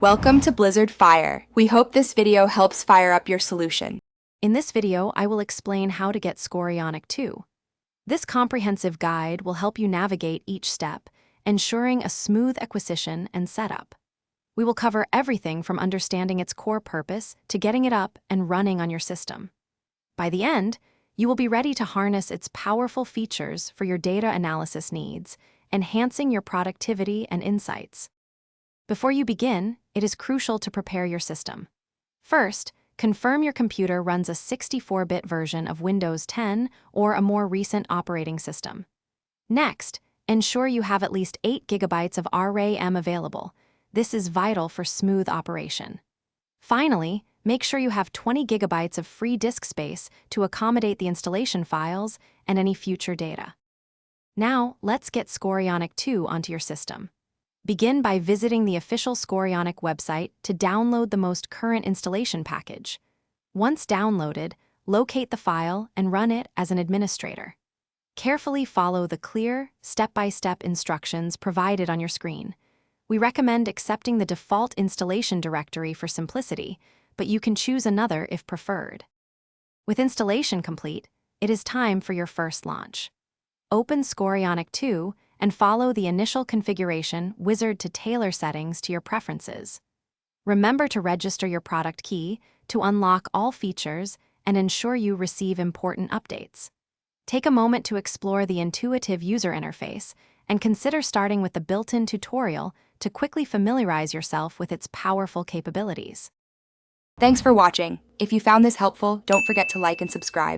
Welcome to Blizzard Fire. We hope this video helps fire up your solution. In this video, I will explain how to get Scorpionik 2. This comprehensive guide will help you navigate each step, ensuring a smooth acquisition and setup. We will cover everything from understanding its core purpose to getting it up and running on your system. By the end, you will be ready to harness its powerful features for your data analysis needs, enhancing your productivity and insights. Before you begin, it is crucial to prepare your system. First, confirm your computer runs a 64-bit version of Windows 10 or a more recent operating system. Next, ensure you have at least 8 GB of RAM available. This is vital for smooth operation. Finally, make sure you have 20 GB of free disk space to accommodate the installation files and any future data. Now, let's get Scorpionik 2 onto your system. Begin by visiting the official Scorpionik website to download the most current installation package. Once downloaded, locate the file and run it as an administrator. Carefully follow the clear, step-by-step instructions provided on your screen. We recommend accepting the default installation directory for simplicity, but you can choose another if preferred. With installation complete, it is time for your first launch. Open Scorpionik 2 and follow the initial configuration wizard to tailor settings to your preferences. Remember to register your product key to unlock all features and ensure you receive important updates. Take a moment to explore the intuitive user interface and consider starting with the built-in tutorial to quickly familiarize yourself with its powerful capabilities. Thanks for watching. If you found this helpful, don't forget to like and subscribe.